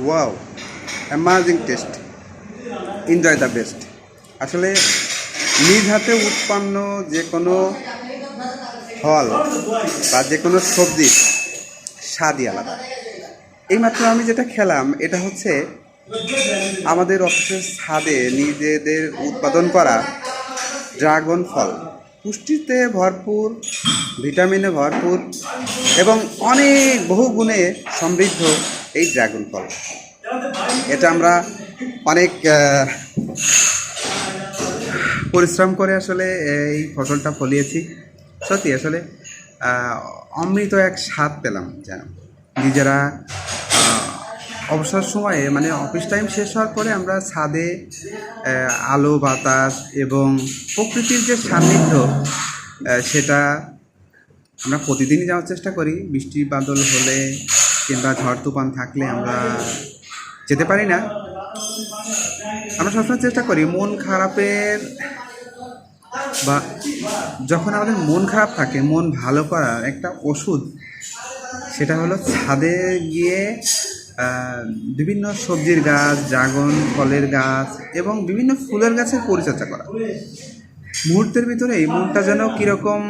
Wow, amazing test, enjoy the best. আসলে নিজ হাতে উৎপন্ন যে কোনো ফল বা যে কোনো সবজির স্বাদই আলাদা। এইমাত্র আমি যেটা খেলাম এটা হচ্ছে আমাদের অফিসের ছাদে নিজেদের উৎপাদন করা ড্রাগন ফল। পুষ্টিতে ভরপুর, ভিটামিনে ভরপুর এবং অনেক বহু গুণে সমৃদ্ধ এই ড্রাগন ফল। এটা আমরা অনেক পরিশ্রম করে আসলে এই ফসলটা ফলিয়েছি। সত্যি আসলে অমৃত এক স্বাদ পেলাম যেন। নিজেরা অবসর সময়ে মানে অফিস টাইম শেষ হওয়ার পরে আমরা ছাদে আলো বাতাস এবং প্রকৃতির যে সান্নিধ্য সেটা আমরা প্রতিদিনই যাওয়ার চেষ্টা করি। বৃষ্টি বাদল হলে কিংবা ঝড় তুফান থাকলে আমরা যেতে পারি না। আমরা সবসময় চেষ্টা করি মন খারাপের বা যখন আমাদের মন খারাপ থাকে মন ভালো করার একটা ওষুধ, সেটা হলো ছাদে গিয়ে বিভিন্ন সবজির গাছ, ড্রাগন ফলের গাছ এবং বিভিন্ন ফুলের গাছের পরিচর্যা করা। মুহূর্তের ভিতরে এই মনটা যেন কীরকম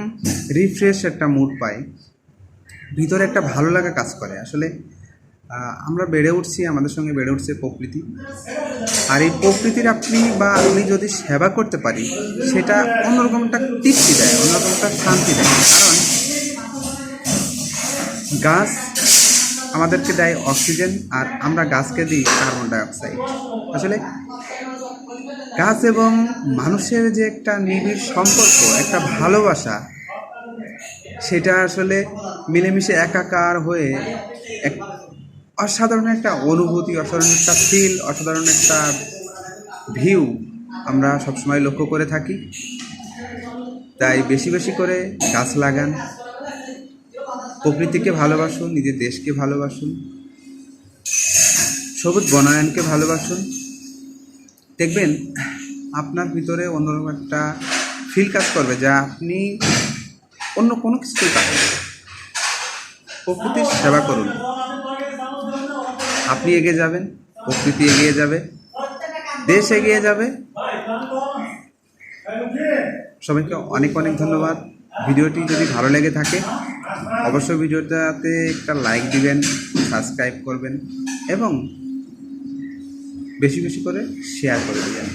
রিফ্রেশ একটা মুড পায়, ভিতরে একটা ভালো লাগা কাজ করে। আসলে আমরা বেড়ে উঠছি, আমাদের সঙ্গে বেড়ে উঠছে প্রকৃতি। আর এই প্রকৃতির আমি যদি সেবা করতে পারি সেটা অন্যরকম একটা তৃপ্তি দেয়, অন্যরকম একটা শান্তি দেয়। কারণ গাছ আমাদেরকে দেয় অক্সিজেন আর আমরা গাছকে দিই কার্বন ডাইঅক্সাইড। আসলে গাছ এবং মানুষের যে একটা নিবিড় সম্পর্ক, একটা ভালোবাসা, সেটা আসলে মিলেমিশে একাকার হয়ে এক অসাধারণ একটা অনুভূতি, অসাধারণ একটা ফিল, অসাধারণ একটা ভিউ আমরা সবসময় লক্ষ্য করে থাকি। তাই বেশি বেশি করে গাছ লাগান, প্রকৃতিকে ভালোবাসুন, নিজের দেশকে ভালোবাসুন, সবুজ বনায়নকে ভালোবাসুন। দেখবেন আপনার ভিতরে অন্যরকম একটা ফিল কাজ করবে যা আপনি অন্য কোনো কিছুই পাবেন না। প্রকৃতির সেবা করুন, আপনি এগিয়ে যাবেন, প্রকৃতি এগিয়ে যাবে, দেশ এগিয়ে যাবে। সবাইকে অনেক অনেক ধন্যবাদ। ভিডিওটি যদি ভালো লেগে থাকে অবশ্যই ভিডিওটাতে একটা লাইক দিবেন, সাবস্ক্রাইব করবেন এবং বেশি বেশি করে শেয়ার করে দেবেন।